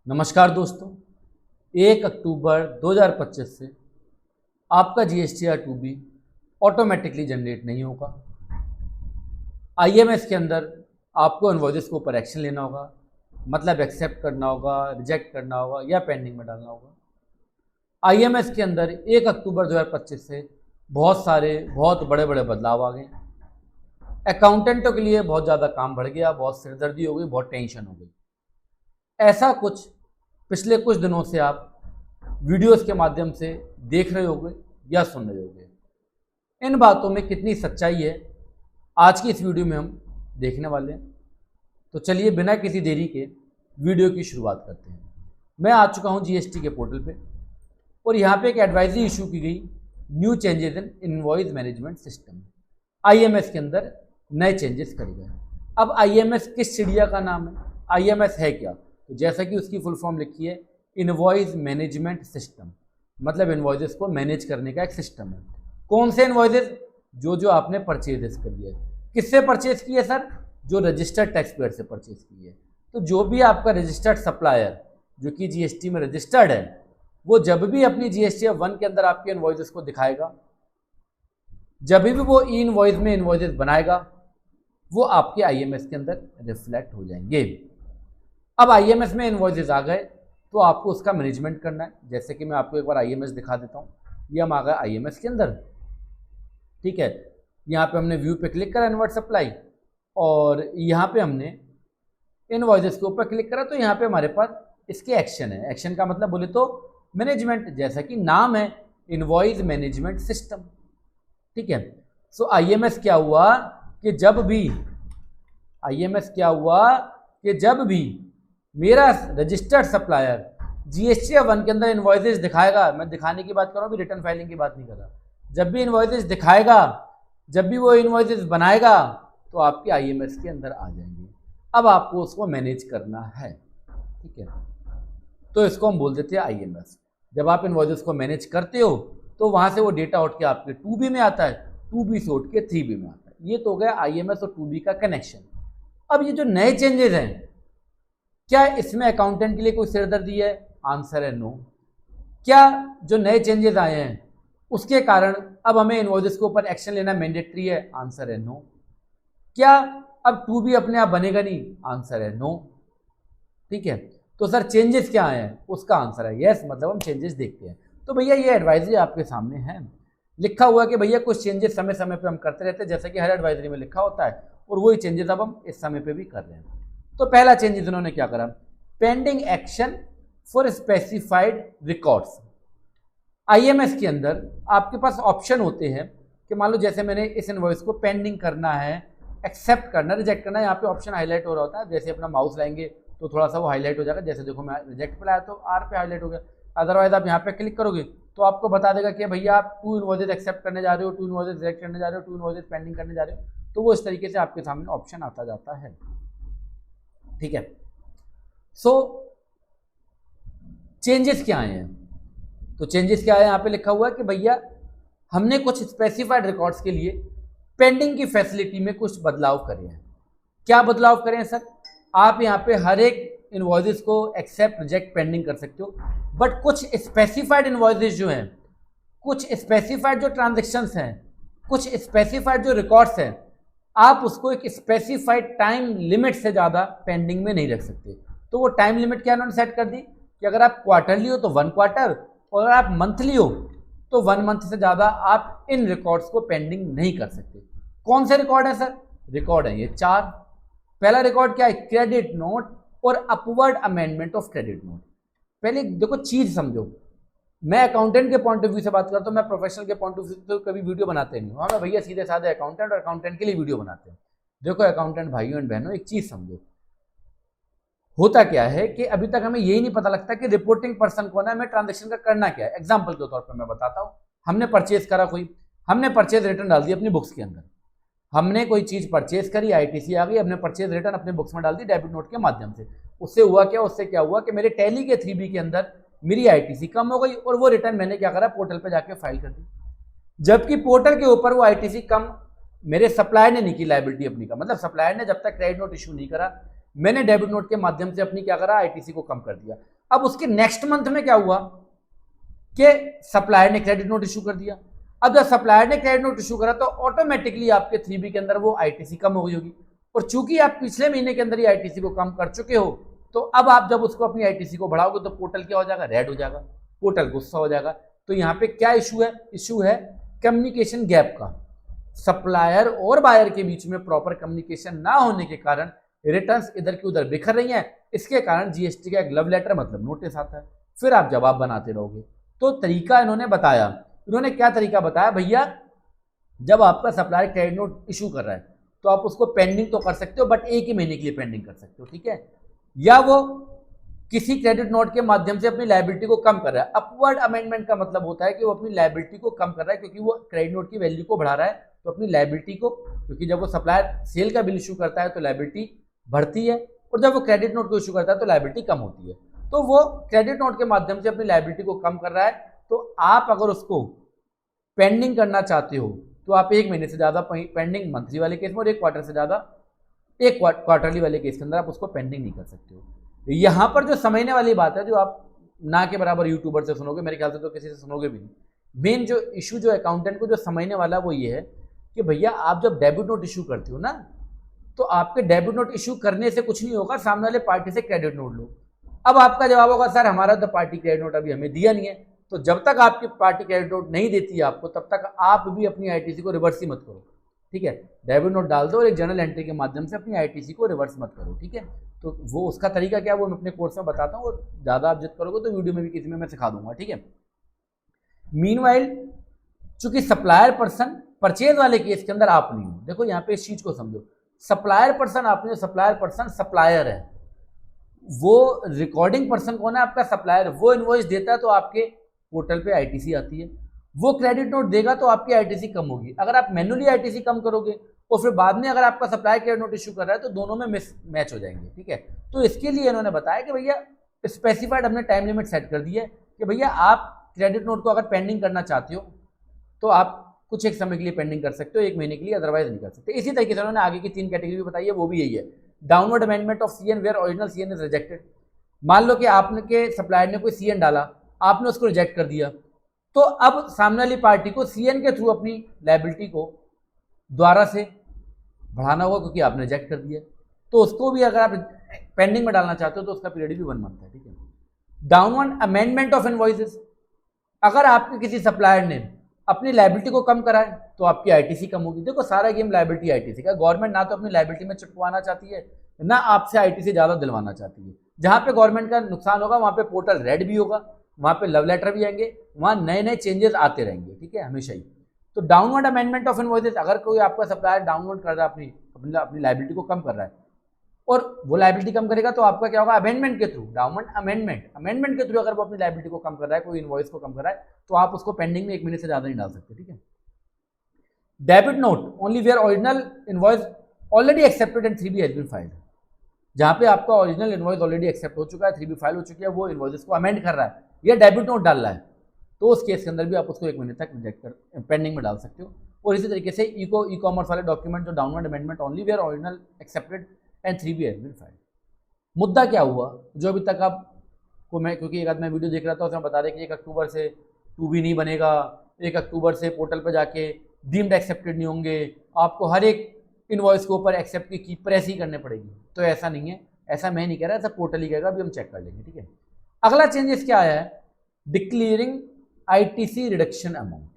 नमस्कार दोस्तों, 1 अक्टूबर 2025 से आपका जीएसटीआर 2B ऑटोमेटिकली जनरेट नहीं होगा। आईएमएस के अंदर आपको इनवॉइसेस के ऊपर एक्शन लेना होगा, मतलब एक्सेप्ट करना होगा, रिजेक्ट करना होगा या पेंडिंग में डालना होगा। आईएमएस के अंदर 1 अक्टूबर 2025 से बहुत बड़े बड़े बदलाव आ गए। अकाउंटेंटों के लिए बहुत ज़्यादा काम बढ़ गया, बहुत सिरदर्दी हो गई, बहुत टेंशन हो गई। ऐसा कुछ पिछले कुछ दिनों से आप वीडियोस के माध्यम से देख रहे होंगे या सुन रहे होंगे। इन बातों में कितनी सच्चाई है आज की इस वीडियो में हम देखने वाले हैं। तो चलिए बिना किसी देरी के वीडियो की शुरुआत करते हैं। मैं आ चुका हूं जीएसटी के पोर्टल पे और यहाँ पे एक एडवाइजरी इशू की गई, new changes in invoice management system. IMS के अंदर नए चेंजेस करे गए। अब आईएमएस किस चिड़िया का नाम है? आईएमएस है क्या? तो जैसा कि उसकी फुल फॉर्म लिखी है, इनवॉइस मैनेजमेंट सिस्टम, मतलब इनवॉइसेस को मैनेज करने का एक सिस्टम है। कौन से इनवॉइसेस? जो आपने परचेज करी है। किससे परचेज की है सर? जो रजिस्टर्ड टैक्स पेयर से परचेज की है। तो जो भी आपका रजिस्टर्ड सप्लायर जो कि जीएसटी में रजिस्टर्ड है, वो जब भी अपनी जीएसटीआर 1 के अंदर आपके इनवॉइसेस को दिखाएगा, जब भी वो ई इनवॉइस में इनवॉइसेस बनाएगा, वो आपके आईएमएस के अंदर रिफ्लेक्ट हो जाएंगे। अब आईएमएस में इनवॉइसेस आ गए तो आपको उसका मैनेजमेंट करना है। जैसे कि मैं आपको एक बार आईएमएस दिखा देता हूँ। ये हम आ गए आईएमएस के अंदर, ठीक है। यहाँ पे हमने व्यू पे क्लिक करा इनवर्ट सप्लाई, और यहाँ पे हमने इनवॉइसेस के ऊपर क्लिक करा तो यहाँ पे हमारे पास इसके एक्शन है। एक्शन का मतलब बोले तो मैनेजमेंट, जैसा कि नाम है इनवॉइस मैनेजमेंट सिस्टम, ठीक है। सो आईएमएस क्या हुआ कि जब भी मेरा रजिस्टर्ड सप्लायर जीएसटीआर 1 के अंदर इनवॉइसेस दिखाएगा, मैं दिखाने की बात कर रहा हूँ, रिटर्न फाइलिंग की बात नहीं कर रहा, जब भी इनवॉइसेस दिखाएगा, जब भी वो इनवॉइसेस बनाएगा, तो आपके आईएमएस के अंदर आ जाएंगे। अब आपको उसको मैनेज करना है, ठीक है। तो इसको हम बोल देते हैं आईएमएस। जब आप इनवॉइसेस को मैनेज करते हो तो वहां से वो डेटा उठ के आपके 2B में आता है, 2B से उठ के 3B में आता है। ये तो हो गया आईएमएस और 2B का कनेक्शन। अब ये जो नए चेंजेस हैं, क्या इसमें अकाउंटेंट के लिए कोई सिरदर्दी है? आंसर है नो। क्या जो नए चेंजेस आए हैं उसके कारण अब हमें इनवॉइसेस के ऊपर एक्शन लेना मैंडेटरी है? आंसर है नो। क्या अब 2B अपने आप बनेगा नहीं? आंसर है नो, ठीक है। तो सर चेंजेस क्या आए हैं? उसका आंसर है यस, मतलब हम चेंजेस देखते हैं। तो भैया ये एडवाइजरी आपके सामने है, लिखा हुआ कि भैया कुछ चेंजेस समय समय पे हम करते रहते हैं, जैसा कि हर एडवाइजरी में लिखा होता है, और वही चेंजेस अब हम इस समय पे भी कर रहे हैं। तो पहला चेंजेस इन्होंने क्या करा? Pending action for specified records. IMS के अंदर आपके पास ऑप्शन होते हैं कि मान लो जैसे मैंने इस इनवॉइस को पेंडिंग करना है, एक्सेप्ट करना, रिजेक्ट करना, यहाँ पे ऑप्शन हाईलाइट हो रहा होता है। जैसे अपना माउस लाएंगे तो थोड़ा सा वो हाईलाइट हो जाएगा। जैसे देखो मैं रिजेक्ट पे लाया तो आर पे हाईलाइट हो गया। अदरवाइज आप यहाँ पे क्लिक करोगे तो आपको बता देगा कि भैया आप 2 इनवॉइसेस एक्सेप्ट करने जा रहे हो, 2 इनवॉइसेस रिजेक्ट करने जा रहे हो, 2 इनवॉइसेस पेंडिंग करने जा रहे हो। तो वो इस तरीके से आपके सामने ऑप्शन आता जाता है, ठीक है। सो चेंजेस क्या आए हैं? तो चेंजेस क्या है, यहाँ पे लिखा हुआ है कि भैया हमने कुछ स्पेसिफाइड रिकॉर्ड्स के लिए पेंडिंग की फैसिलिटी में कुछ बदलाव करे हैं। क्या बदलाव करें हैं सर? आप यहाँ पे हर एक इनवॉइसेस को एक्सेप्ट, रिजेक्ट, पेंडिंग कर सकते हो, बट कुछ स्पेसिफाइड इनवॉइसेस जो हैं, कुछ स्पेसिफाइड जो ट्रांजेक्शन्स हैं, कुछ स्पेसिफाइड जो रिकॉर्ड्स हैं, आप उसको एक स्पेसिफाइड टाइम लिमिट से ज़्यादा पेंडिंग में नहीं रख सकते। तो वो टाइम लिमिट क्या उन्होंने सेट कर दी कि अगर आप क्वार्टरली हो तो 1 क्वार्टर, और अगर आप मंथली हो तो 1 मंथ से ज़्यादा आप इन रिकॉर्ड्स को पेंडिंग नहीं कर सकते। कौन से रिकॉर्ड है सर? रिकॉर्ड है ये 4। पहला रिकॉर्ड क्या है? क्रेडिट नोट और upward amendment of credit note. पहले देखो चीज समझो, मैं अकाउंटेंट के पॉइंट ऑफ व्यू से बात करता हूँ, मैं प्रोफेशनल के पॉइंट ऑफ व्यू से तो कभी वीडियो बनाते नहीं हूँ। हाँ, मैं भैया सीधे साधे अकाउंटेंट और अकाउंटेंट के लिए वीडियो बनाते हैं। देखो अकाउंटेंट भाइयों एंड बहनों, एक चीज समझो, होता क्या है कि अभी तक हमें यही नहीं पता लगता कि रिपोर्टिंग पर्सन कौन है, हमें ट्रांजेक्शन का करना क्या है। एग्जाम्पल के तौर पर मैं बताता हूँ, हमने परचेज करा कोई, हमने परचेज रिटर्न डाल दी अपनी बुक्स के अंदर। हमने कोई चीज परचेज करी, आईटीसी आ गई, हमने परचेज रिटर्न अपने बुक्स में डाल दी डेबिट नोट के माध्यम से। उससे हुआ कि मेरे टैली के 3B के अंदर मेरी आईटीसी कम हो गई, और वो रिटर्न मैंने क्या करा, पोर्टल पे जाके फाइल कर दी। जबकि पोर्टल के ऊपर वो आईटीसी कम मेरे सप्लायर ने नहीं की, लायबिलिटी अपनी का, मतलब सप्लायर ने जब तक क्रेडिट नोट इशू नहीं करा, मैंने डेबिट नोट के माध्यम से अपनी क्या करा, आईटीसी को कम कर दिया। अब उसके नेक्स्ट मंथ में क्या हुआ कि सप्लायर ने क्रेडिट नोट इशू कर दिया। अब जब सप्लायर ने क्रेडिट नोट इशू करा तो ऑटोमेटिकली आपके 3B के अंदर वो आईटीसी कम हो गई होगी, और चूंकि आप पिछले महीने के अंदर ही आईटीसी को कम कर चुके हो, तो अब आप जब उसको अपनी आईटीसी को बढ़ाओगे तो पोर्टल क्या हो जाएगा, रेड हो जाएगा, पोर्टल गुस्सा हो जाएगा। तो यहाँ पे क्या इशू है कम्युनिकेशन गैप का। सप्लायर और बायर के बीच में प्रॉपर कम्युनिकेशन ना होने के कारण रिटर्न्स इधर की उधर बिखर रही हैं। इसके कारण जीएसटी का एक लव लेटर मतलब नोटिस आता है, फिर आप जवाब बनाते रहोगे। तो तरीका इन्होंने बताया, इन्होंने क्या तरीका बताया, भैया जब आपका सप्लायर क्रेडिट नोट इशू कर रहा है तो आप उसको पेंडिंग तो कर सकते हो, बट एक ही महीने के लिए पेंडिंग कर सकते हो, ठीक है, या वो किसी क्रेडिट नोट के माध्यम से अपनी लायबिलिटी को कम कर रहा है। अपवर्ड अमेंडमेंट का मतलब होता है कि वो अपनी लायबिलिटी को कम कर रहा है, क्योंकि वो क्रेडिट नोट की वैल्यू को बढ़ा रहा है, तो अपनी लायबिलिटी को, क्योंकि जब वो सप्लायर सेल का बिल इशू करता है तो लायबिलिटी बढ़ती है, और जब वो क्रेडिट नोट को इशू करता है तो लायबिलिटी कम होती है। तो वो क्रेडिट नोट के माध्यम से अपनी लायबिलिटी को कम कर रहा है। तो आप अगर उसको पेंडिंग करना चाहते हो तो आप एक महीने से ज़्यादा पेंडिंग मंथली वाले केस में, और एक क्वार्टर से ज़्यादा एक क्वार्टरली वाले केस के अंदर आप उसको पेंडिंग नहीं कर सकते हो। यहाँ पर जो समझने वाली बात है, जो आप ना के बराबर यूट्यूबर से सुनोगे, मेरे ख्याल से तो किसी से सुनोगे भी नहीं, मेन जो इशू जो अकाउंटेंट को जो समझने वाला वो ये है कि भैया आप जब डेबिट नोट इशू करते हो ना, तो आपके डेबिट नोट इशू करने से कुछ नहीं होगा, सामने वाले पार्टी से क्रेडिट नोट लो। अब आपका जवाब होगा सर हमारा तो पार्टी क्रेडिट नोट अभी हमें दिया नहीं है। तो जब तक आपकी पार्टी क्रेडिट नोट नहीं देती है आपको, तब तक आप भी अपनी आईटीसी को रिवर्स ही मत करो, ठीक है। डेबिट नोट डाल दो और एक जर्नल एंट्री के माध्यम से अपनी आईटीसी को रिवर्स मत करो, ठीक है। तो वो उसका तरीका क्या है वो मैं अपने कोर्स में बताता हूँ, और ज़्यादा आप जिद करोगे तो वीडियो में भी किसी में मैं सिखा दूंगा, ठीक है। मीनवाइल चूंकि सप्लायर पर्सन परचेज वाले केस के अंदर आप नहीं हो, देखो यहाँ पे इस चीज को समझो, सप्लायर पर्सन आप नहीं हो, सप्लायर पर्सन सप्लायर है, वो रिकॉर्डिंग पर्सन कौन है, आपका सप्लायर। वो इनवॉइस देता है तो आपके पोर्टल पे आईटीसी आती है, वो क्रेडिट नोट देगा तो आपकी आईटीसी कम होगी। अगर आप मैन्युअली आईटीसी कम करोगे और फिर बाद में अगर आपका सप्लायर क्रेडिट नोट इशू कर रहा है तो दोनों में मिस मैच हो जाएंगे, ठीक है। तो इसके लिए इन्होंने बताया कि भैया स्पेसिफाइड हमने टाइम लिमिट सेट कर दी है कि भैया आप क्रेडिट नोट को अगर पेंडिंग करना चाहते हो तो आप कुछ एक समय के लिए पेंडिंग कर सकते हो, एक महीने के लिए, अदरवाइज नहीं कर सकते। इसी तरीके से उन्होंने आगे की 3 कैटेगरी भी बताई है, वो भी यही है, downward amendment of CN where original CN is rejected. मान लो कि आपने के सप्लायर ने कोई सीएन डाला, आपने उसको रिजेक्ट कर दिया, तो अब सामने वाली पार्टी को सीएन के थ्रू अपनी लायबिलिटी को दोबारा से बढ़ाना होगा, क्योंकि आपने रिजेक्ट कर दिया। तो उसको भी अगर आप पेंडिंग में डालना चाहते हो तो उसका पीरियड भी 1 मंथ है, ठीक है। डाउनवर्ड अमेंडमेंट ऑफ इनवॉइसेस, अगर आपके किसी सप्लायर ने अपनी लायबिलिटी को कम करा है तो आपकी आईटीसी कम होगी। देखो सारा गेम लायबिलिटी आईटीसी का, गवर्नमेंट ना तो अपनी लायबिलिटी में चिपकवाना चाहती है, ना आपसे आईटीसी ज़्यादा दिलवाना चाहती है। जहाँ पे गवर्नमेंट का नुकसान होगा वहाँ पे पोर्टल रेड भी होगा, वहाँ पे लव लेटर भी आएंगे, वहाँ नए नए चेंजेस आते रहेंगे, ठीक है, हमेशा ही। तो डाउनवर्ड अमेंडमेंट ऑफ इनवॉइसेस, अगर कोई आपका सप्लायर डाउनवर्ड कर रहा है, अपनी लायबिलिटी को कम कर रहा है, और वो लायबिलिटी कम करेगा तो आपका क्या होगा, अमेंडमेंट के थ्रू, डाउनवर्ड अमेंडमेंट के थ्रू अगर वो अपनी लायबिलिटी को कम कर रहा है, कोई इनवॉइस को कम कर रहा है, तो आप उसको पेंडिंग में 1 महीने से ज़्यादा नहीं डाल सकते, ठीक है। Debit note only where original invoice already accepted and 3B has been filed, जहाँ पे आपका ओरिजिनल इनवॉइस ऑलरेडी एक्सेप्ट हो चुका है, 3B फाइल हो चुकी है, वो इनवॉइस को अमेंड कर रहा है या डेबिट नोट डाल रहा है, तो उस केस के अंदर भी आप उसको 1 महीने तक रिजेक्ट कर पेंडिंग में डाल सकते हो। और इसी तरीके से ई कॉमर्स वाले डॉक्यूमेंट जो downward amendment only where original accepted and 3B has been filed. मुद्दा क्या हुआ जो अभी तक आपको, मैं क्योंकि एक आध मैं वीडियो देख रहा था उसमें बता रहे कि 1 अक्टूबर से 2B नहीं बनेगा, 1 अक्टूबर से पोर्टल पर जाके डीम्ड एक्सेप्टेड नहीं होंगे, आपको हर एक इनवॉइस के ऊपर एक्सेप्ट की प्रेस ही करने पड़ेगी। तो ऐसा नहीं है, ऐसा मैं नहीं कह रहा, ऐसा पोर्टल ही कहेगा, अभी हम चेक कर लेंगे, ठीक है। अगला चेंजेस क्या आया है, डिक्लेयरिंग आईटीसी रिडक्शन अमाउंट।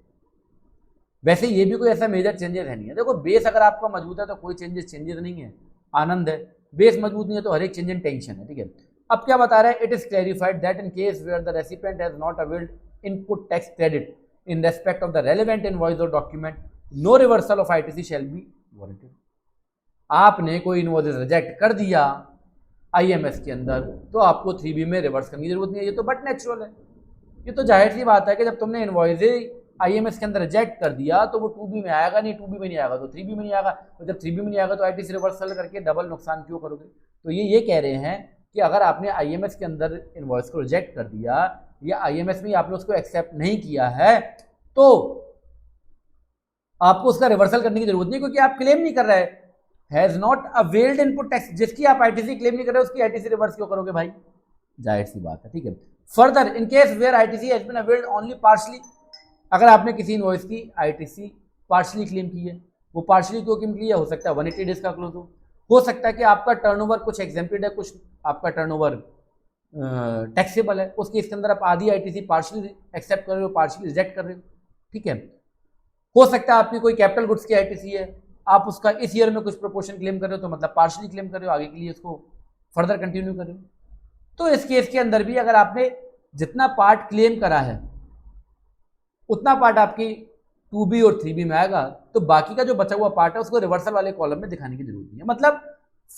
वैसे ये भी कोई ऐसा मेजर चेंजेस है नहीं है, देखो बेस अगर आपका मजबूत है तो कोई चेंजेस नहीं है, आनंद है। बेस मजबूत नहीं है तो हर एक चेंज इन टेंशन है, ठीक है। अब क्या बता रहा है, it is clarified that in case where the recipient has not availed input tax credit in respect of the relevant invoice और document, no reversal of ITC shall be warranted. आपने कोई इनवॉइस रिजेक्ट कर दिया IMS के अंदर तो आपको 3B में रिवर्स करने की जरूरत नहीं है, ये तो बट नेचुरल है, ये तो जाहिर सी बात है कि जब तुमने इनवॉइस आईएमएस के अंदर रिजेक्ट कर दिया तो वो 2B में आएगा नहीं, 2B में नहीं आएगा तो 3B में नहीं आएगा, तो जब 3B में नहीं आएगा तो आईटीसी रिवर्सल करके डबल नुकसान क्यों करोगे। तो ये कह रहे हैं कि अगर आपने आईएमएस के अंदर इनवॉइस को रिजेक्ट कर दिया या आईएमएस में आपने उसको एक्सेप्ट नहीं किया है तो आपको उसका रिवर्सल करने की जरूरत नहीं, क्योंकि आप क्लेम नहीं कर रहे हैं, has not availed input tax, जिसकी आप आईटीसी क्लेम नहीं कर रहे उसकी आईटीसी रिवर्स क्यों करोगे भाई, जाहिर सी बात है, ठीक है। Further in case where ITC has been availed only partially, अगर आपने किसी इनवॉइस की आईटीसी पार्शली क्लेम की है, वो पार्शली क्यों क्लेम की है, हो सकता है 180 डेज का क्लोज हो सकता है कि आपका टर्नओवर कुछ एग्जेम्प्टेड है, कुछ आपका टर्नओवर टैक्सेबल है, उस केस के अंदर आप आधी आईटीसी पार्शली एक्सेप्ट कर रहे हो, पार्शली रिजेक्ट कर रहे हो, ठीक है। हो सकता है आपकी कोई कैपिटल गुड्स की आईटीसी है, आप उसका इस ईयर में कुछ प्रोपोर्शन क्लेम कर रहे हो, तो मतलब पार्शली क्लेम कर रहे हो, आगे के लिए उसको फर्दर कंटिन्यू कर रहे हो। तो इस केस के अंदर भी अगर आपने जितना पार्ट क्लेम करा है उतना पार्ट आपकी 2B और 3B में आएगा, तो बाकी का जो बचा हुआ पार्ट है उसको रिवर्सल वाले कॉलम में दिखाने की जरूरत नहीं है। मतलब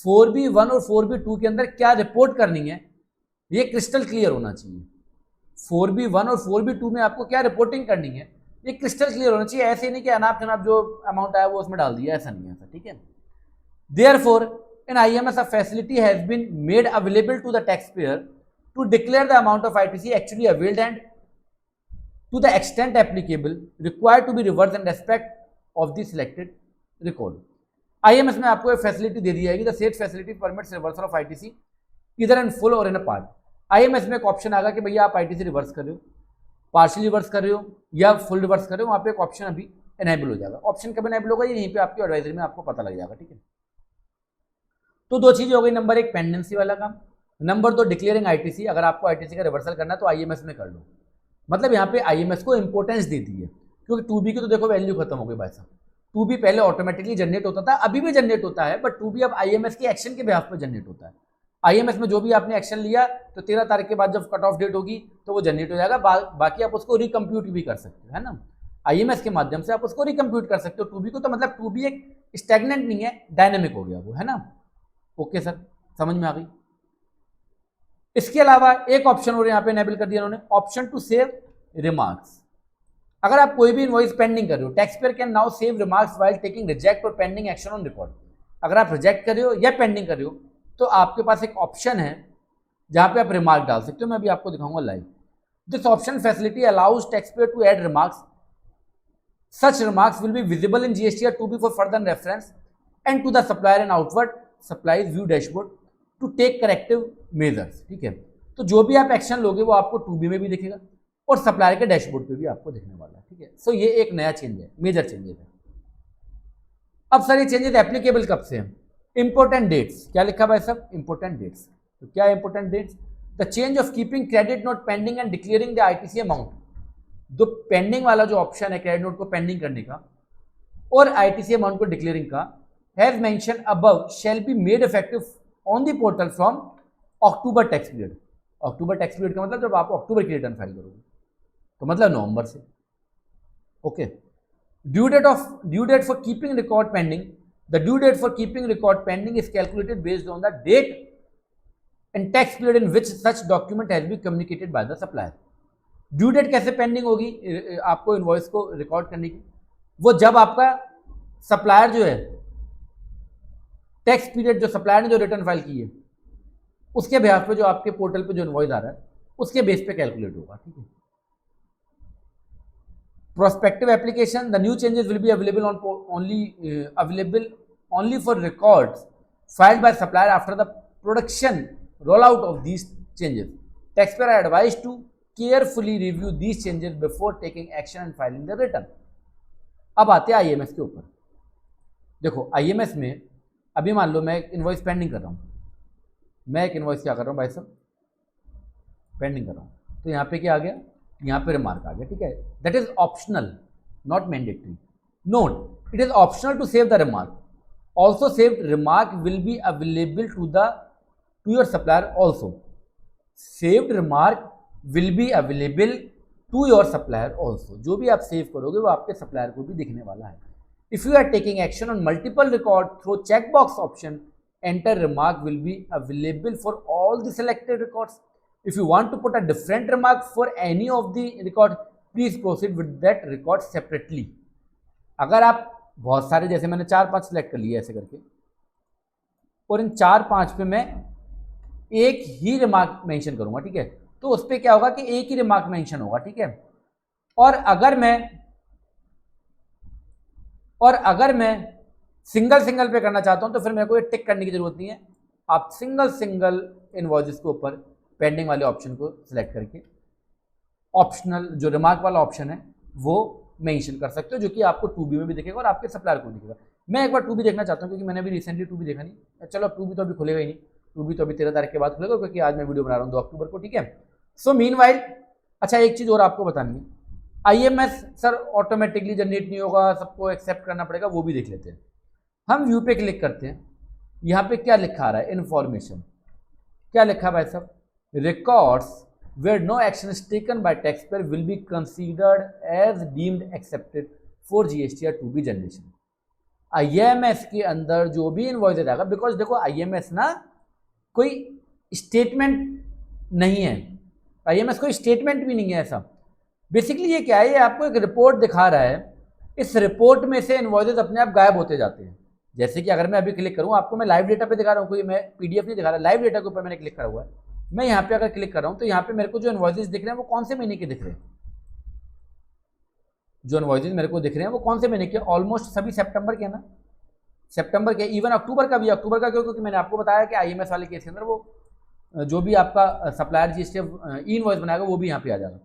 4B1 और 4B2 के अंदर क्या रिपोर्ट करनी है ये क्रिस्टल क्लियर होना चाहिए। 4B1 और 4B2 में आपको क्या रिपोर्टिंग करनी है ये क्रिस्टल क्लियर होना चाहिए। ऐसे नहीं कि अनाप शनाप जो अमाउंट आया वो उसमें डाल दिया, ऐसा नहीं है ऐसा, ठीक है। Therefore, in IMS a facility has been made available to the taxpayer to declare the amount of ITC actually availed and to the extent applicable required to be reversed in respect of the selected record. IMS में आपको एक facility दे दी जाएगी, the said facility permits reversal of ITC either in full or in a part. IMS में एक option आएगा कि भैया आप ITC रिवर्स कर रहे हो, पार्शियली रिवर्स कर रहे हो या फुल रिवर्स कर रहे हो, वहां पे एक ऑप्शन अभी एनेबल हो जाएगा। ऑप्शन कब एनेबल होगा यहीं पे आपकी एडवाइजरी में आपको पता लग जाएगा, ठीक है। तो दो चीजें हो गई, नंबर एक पेंडेंसी वाला काम, नंबर दो डिक्लेयरिंग आईटीसी। अगर आपको आईटीसी का रिवर्सल करना है तो आईएमएस में कर लो, मतलब यहाँ पे आईएमएस को इंपॉर्टेंस दे दी है, क्योंकि 2B की तो देखो वैल्यू खत्म हो गई भाई साहब। 2B पहले ऑटोमेटिकली जनरेट होता था, अभी भी जनरेट होता है, बट 2B अब आईएमएस के एक्शन के बिहाफ पर जनरेट होता है। आईएमएस में जो भी आपने एक्शन लिया तो 13 तारीख के बाद जब कट ऑफ डेट होगी तो वो जनरेट हो जाएगा, बाकी आप उसको रिकम्प्यूट भी कर सकते हो, है ना। आईएमएस के माध्यम से आप उसको रिकम्प्यूट कर सकते हो 2B को, तो मतलब 2B एक स्टैग्नेंट नहीं है, डायनेमिक हो गया वो, है ना। ओके सर, समझ में आ गई। इसके अलावा एक ऑप्शन और यहाँ पे एनेबल कर दिया उन्होंने, ऑप्शन टू सेव रिमार्क्स। अगर आप कोई भी इनवॉइस पेंडिंग कर रहे हो, tax payer can now save remarks while taking reject और पेंडिंग एक्शन ऑन रिकॉर्ड। अगर आप रिजेक्ट कर रहे हो या पेंडिंग कर रहे हो तो आपके पास एक ऑप्शन है जहां पे आप रिमार्क डाल सकते हो। मैं अभी आपको दिखाऊंगा live. This option facility allows taxpayer to add remarks. Such remarks will be visible in GST और 2B for further reference and to the supplier and outward supplies view dashboard to take corrective measures, ठीक है। तो जो भी आप action लोगे वो आपको 2B में भी दिखेगा और सप्लायर के डैशबोर्ड पे भी आपको दिखने वाला है, ठीक है। सो ये एक नया चेंज है, मेजर चेंजेस है। अब सर ये चेंजेस एप्लीकेबल कब से हैं? इंपोर्टेंट डेट्स, क्या लिखा भाई सब? Important dates. तो क्या important dates? The change of keeping credit note pending and declaring the ITC amount. जो पेंडिंग वाला जो ऑप्शन है क्रेडिट नोट को पेंडिंग करने का और आईटीसी अमाउंट को डिक्लेयरिंग का, has mention above shall be made effective on the portal from October tax period. October tax period का मतलब जब आप अक्टूबर की रिटर्न फाइल करोगे, तो मतलब नवंबर से। Okay. Due date for keeping record pending, the due date for keeping record pending is calculated based on the date and tax period in which such document has been communicated by the supplier. Due date कैसे pending होगी आपको invoice को record करने की? वो जब आपका supplier जो है, टैक्स पीरियड जो सप्लायर ने जो रिटर्न फाइल की है उसके बेहाफ पे जो आपके पोर्टल पे जो इनवॉइस आ रहा है उसके बेस पे कैलकुलेट होगा, ठीक है। Prospective application, the new changes will be available only for records filed by supplier after the production rollout of these changes. Taxpayer are advised to carefully review these changes before taking action and filing the return. अब आते हैं IMS के ऊपर। देखो IMS में अभी मान लो मैं एक इनवॉइस पेंडिंग कर रहा हूँ, मैं एक इनवॉइस क्या कर रहा हूँ भाई साहब, पेंडिंग कर रहा हूँ, तो यहाँ पे क्या आ गया, यहाँ पे रिमार्क आ गया, ठीक है। That is optional, not mandatory. Note, it is optional to save the remark. Also saved remark will be available to your supplier also. Saved remark will be available to your supplier also. जो भी आप save करोगे वो आपके supplier को भी दिखने वाला है। If you are taking action on multiple record through checkbox option, enter remark will be available for all the selected records. If you want to put a different remark for any of the record, please proceed with that record separately. अगर आप बहुत सारे, जैसे मैंने 4-5 select कर लिए ऐसे करके, और इन 4-5 पे मैं एक ही रिमार्क मेंशन करूंगा, ठीक है, तो उस पर क्या होगा कि एक ही रिमार्क मेंशन होगा, ठीक है। और अगर मैं सिंगल पे करना चाहता हूं तो फिर मेरे को ये टिक करने की जरूरत नहीं है। आप सिंगल इनवॉइसेस के ऊपर पेंडिंग वाले ऑप्शन को सिलेक्ट करके ऑप्शनल जो रिमार्क वाला ऑप्शन है वो मेंशन कर सकते हो, जो कि आपको 2B में भी दिखेगा और आपके सप्लायर को दिखेगा। मैं एक बार 2B देखना चाहता हूँ क्योंकि मैंने भी रिसेंटली 2B देखा नहीं। चलो अब 2B तो अभी खुलेगा ही नहीं, 2B तो अभी 13 तारीख के बाद खुलेगा क्योंकि आज मैं वीडियो बना रहा हूँ 2 अक्टूबर को, ठीक है। सो मीनवाइल अच्छा एक चीज़ और आपको बतानी है, IMS सर ऑटोमेटिकली जनरेट नहीं होगा, सबको एक्सेप्ट करना पड़ेगा, वो भी देख लेते हैं। हम व्यू पे क्लिक करते हैं, यहाँ पे क्या लिखा आ रहा है, इन्फॉर्मेशन क्या लिखा है भाई साहब, records where no action is taken by taxpayer will be considered as deemed accepted for GST or 2B generation। IMS के अंदर जो भी इनवॉइस आएगा, बिकॉज देखो IMS ना कोई स्टेटमेंट नहीं है, IMS कोई स्टेटमेंट भी नहीं है ऐसा। बेसिकली ये क्या है, ये आपको एक रिपोर्ट दिखा रहा है, इस रिपोर्ट में से इनवॉइसेस अपने आप गायब होते जाते हैं। जैसे कि अगर मैं अभी क्लिक करूँ, आपको मैं लाइव डेटा पे दिखा रहा हूँ, कोई मैं PDF नहीं दिखा रहा, लाइव डेटा के ऊपर मैंने क्लिक करा हुआ है। मैं यहाँ पे अगर क्लिक कर रहा हूँ तो यहाँ पे मेरे को जो इनवॉइसेस दिख रहे हैं वो कौन से महीने के दिख रहे हैं, जो इनवॉइसेस मेरे को दिख रहे हैं वो कौन से महीने के, ऑलमोस्ट सभी सितंबर के ना, सितंबर के, इवन अक्टूबर का भी, अक्टूबर का क्यों, क्योंकि मैंने आपको बताया कि IMS वाले केस के अंदर वो जो भी आपका सप्लायर GST ई इनवॉइस बनाएगा वो भी यहाँ पे आ जाएगा।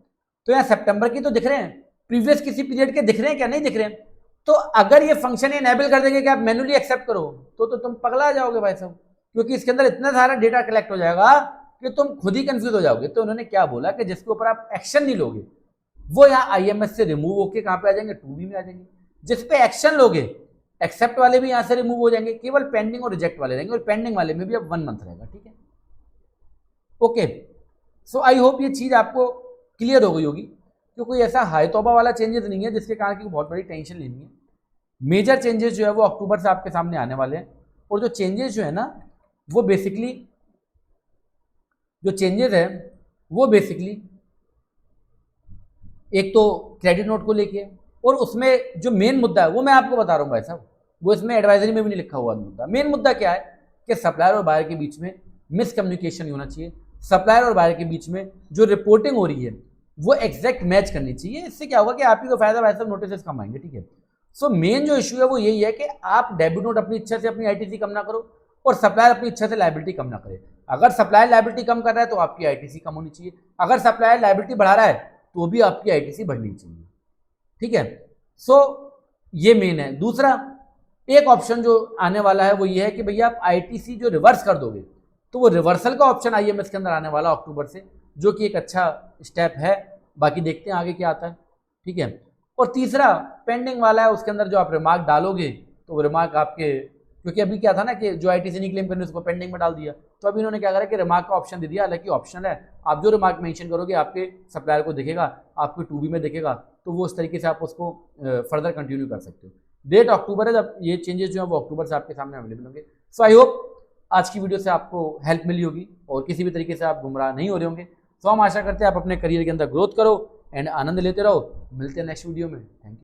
तो यहाँ सितंबर की तो दिख रहे हैं, प्रीवियस किसी पीरियड के दिख रहे हैं क्या, नहीं दिख रहे हैं। तो अगर ये फंक्शन इनेबल कर देंगे कि आप मैन्युअली एक्सेप्ट करो तो तुम पगला जाओगे भाई साहब, क्योंकि इसके अंदर इतना सारा डेटा कलेक्ट हो जाएगा कि तुम खुद ही कंफ्यूज हो जाओगे। तो उन्होंने क्या बोला कि जिसके ऊपर आप एक्शन नहीं लोगे वो यहाँ IMS से रिमूव होके कहाँ पे आ जाएंगे, 2B में आ जाएंगे। जिस पे एक्शन लोगे, एक्सेप्ट वाले भी यहाँ से रिमूव हो जाएंगे, केवल पेंडिंग और रिजेक्ट वाले रहेंगे, और पेंडिंग वाले में भी अब 1 मंथ रहेगा, ठीक है। ओके, सो आई होप ये चीज आपको क्लियर हो गई होगी, क्योंकि कोई ऐसा हाई तौबा वाला चेंजेस नहीं है जिसके कारण की बहुत बड़ी टेंशन लेनी है। मेजर चेंजेस जो है वो अक्टूबर से आपके सामने आने वाले हैं, और जो चेंजेस जो है ना वो बेसिकली एक तो क्रेडिट नोट को लेके, और उसमें जो मेन मुद्दा है वो मैं आपको बता रहा हूँ भाई साहब, वो इसमें एडवाइजरी में भी नहीं लिखा हुआ मुद्दा। मेन मुद्दा क्या है कि सप्लायर और बायर के बीच में मिसकम्युनिकेशन होना चाहिए, सप्लायर और बायर के बीच में जो रिपोर्टिंग हो रही है वो एग्जैक्ट मैच करनी चाहिए। इससे क्या होगा कि आप ही को फायदा, भाई साहब नोटिस कम आएंगे, ठीक है। सो मेन जो इशू है वो यही है कि आप डेबिट नोट अपनी इच्छा से अपनी ITC कम ना करो, और सप्लायर अपनी इच्छा से लायबिलिटी कम ना करे। अगर सप्लायर लायबिलिटी कम कर रहा है तो आपकी ITC कम होनी चाहिए, अगर सप्लायर लायबिलिटी बढ़ा रहा है तो भी आपकी ITC बढ़नी चाहिए, ठीक है। सो ये मेन है। दूसरा एक ऑप्शन जो आने वाला है वो ये है कि भैया आप ITC जो रिवर्स कर दोगे तो वो रिवर्सल का ऑप्शन IMS के अंदर आने वाला अक्टूबर से, जो कि एक अच्छा स्टेप है। बाकी देखते हैं आगे क्या आता है, ठीक है। और तीसरा पेंडिंग वाला है, उसके अंदर जो आप रिमार्क डालोगे तो वो रिमार्क आपके, क्योंकि अभी क्या था ना कि जो ITC नहीं क्लेम करने उसको पेंडिंग में डाल दिया, तो अभी इन्होंने क्या करा कि रिमार्क का ऑप्शन दे दिया, हालांकि ऑप्शनल है। आप जो रिमार्क मेंशन करोगे आपके सप्लायर को दिखेगा, आपको 2B में दिखेगा, तो वो उस तरीके से आप उसको फर्दर कंटिन्यू कर सकते हो। डेट अक्टूबर है जब ये चेंजेस जो है वो अक्टूबर से आपके सामने अवेलेबल होंगे। सो आई होप आज की वीडियो से आपको हेल्प मिली होगी और किसी भी तरीके से आप गुमराह नहीं हो रहे होंगे। तो हम आशा करते हैं आप अपने करियर के अंदर ग्रोथ करो एंड आनंद लेते रहो। मिलते हैं नेक्स्ट वीडियो में। Thank you.